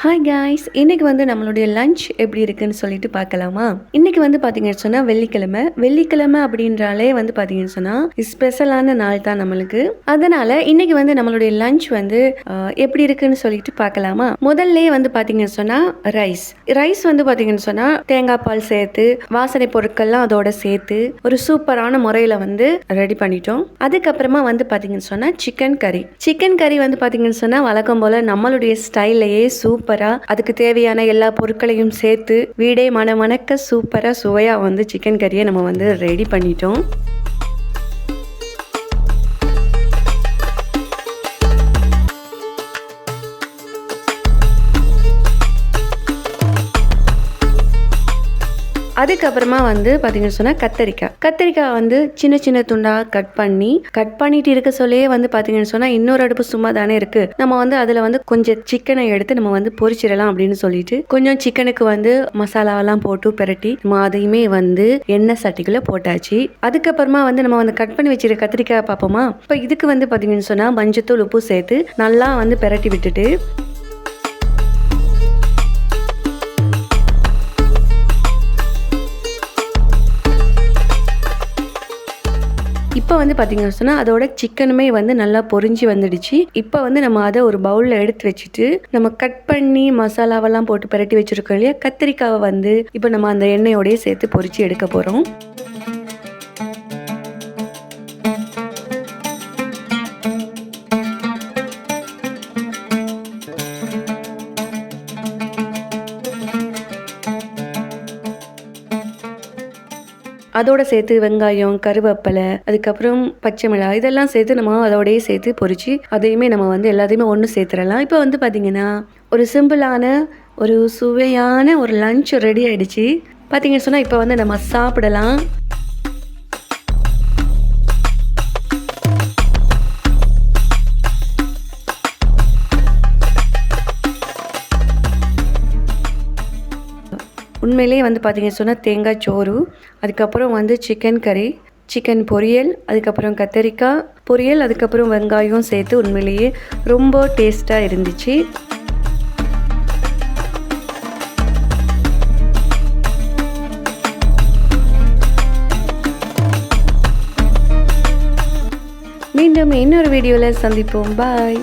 Hi guys, இன்னைக்கு வந்து நம்மளுடைய லஞ்ச் எப்படி இருக்குன்னு சொல்லிட்டு பார்க்கலாமா? இன்னைக்கு வந்து பார்த்தீங்கன்னு சொன்னால் வெள்ளிக்கிழமை அப்படின்றாலே வந்து பார்த்தீங்கன்னு சொன்னால் ஸ்பெஷலான நாள் தான் நம்மளுக்கு. அதனால இன்னைக்கு வந்து நம்மளுடைய லஞ்ச் வந்து எப்படி இருக்குன்னு சொல்லிட்டு பார்க்கலாமா? முதல்ல வந்து பார்த்தீங்கன்னு சொன்னால் ரைஸ் வந்து பார்த்தீங்கன்னு சொன்னால் தேங்காய் பால் சேர்த்து வாசனை பொருட்கள்லாம் அதோட சேர்த்து ஒரு சூப்பரான முறையில் வந்து ரெடி பண்ணிட்டோம். அதுக்கப்புறமா வந்து பார்த்தீங்கன்னு சொன்னால் சிக்கன் கறி வந்து பார்த்தீங்கன்னு சொன்னால் வழக்கம் போல் நம்மளுடைய ஸ்டைல்லையே சூப்பராக அதுக்கு தேவையான எல்லா பொருட்களையும் சேர்த்து வீடே மணக்க சூப்பராக சுவையாக வந்து சிக்கன் கறியை நம்ம வந்து ரெடி பண்ணிட்டோம். அதுக்கப்புறமா வந்து பார்த்தீங்கன்னு சொன்னால் கத்தரிக்காய் வந்து சின்ன சின்ன துண்டாக கட் பண்ணிட்டு இருக்க சொல்லியே வந்து பார்த்தீங்கன்னு சொன்னால் இன்னொரு அடுப்பு சும்மா தானே இருக்குது, நம்ம வந்து அதில் வந்து கொஞ்சம் சிக்கனை எடுத்து நம்ம வந்து பொரிச்சிடலாம் அப்படின்னு சொல்லிட்டு கொஞ்சம் சிக்கனுக்கு வந்து மசாலாவெல்லாம் போட்டு பிரட்டி நம்ம அதையுமே வந்து எண்ணெய் சட்டிக்குள்ளே போட்டாச்சு. அதுக்கப்புறமா வந்து நம்ம வந்து கட் பண்ணி வச்சிருக்க கத்திரிக்காய் பார்ப்போமா? இப்போ இதுக்கு வந்து பார்த்தீங்கன்னு சொன்னால் மஞ்சத்தூள் உப்பு சேர்த்து நல்லா வந்து பிரட்டி விட்டுட்டு இப்போ வந்து பார்த்தீங்கன்னு சொன்னால் அதோட சிக்கனுமே வந்து நல்லா பொரிஞ்சு வந்துடுச்சு. இப்போ வந்து நம்ம அதை ஒரு பவுலில் எடுத்து வச்சுட்டு நம்ம கட் பண்ணி மசாலாவெல்லாம் போட்டு பிரட்டி வச்சுருக்கோம் இல்லையா, கத்திரிக்காவை வந்து இப்போ நம்ம அந்த எண்ணெயோடய சேர்த்து பொரிச்சு எடுக்க போகிறோம். அதோட சேர்த்து வெங்காயம், கருவேப்பிலை, அதுக்கப்புறம் பச்சை மிளகாய் இதெல்லாம் சேர்த்து நம்ம அதோடய சேர்த்து பொரிச்சு அதையுமே நம்ம வந்து எல்லாத்தையுமே ஒன்று சேர்த்துடலாம். இப்போ வந்து பார்த்தீங்கன்னா ஒரு சிம்பிளான ஒரு சுவையான ஒரு லஞ்ச் ரெடி ஆகிடுச்சு. பார்த்தீங்கன்னு சொன்னால் இப்போ வந்து நம்ம சாப்பிடலாம். உண்மையிலேயே வந்து பார்த்தீங்கன்னு சொன்னால் தேங்காய் சோறு, அதுக்கப்புறம் வந்து சிக்கன் கறி, சிக்கன் பொரியல், அதுக்கப்புறம் கத்தரிக்காய் பொரியல், அதுக்கப்புறம் வெங்காயம் சேர்த்து உண்மையிலேயே ரொம்ப டேஸ்ட்டாக இருந்துச்சு. மீண்டும் இன்னொரு வீடியோவில் சந்திப்போம். பாய்.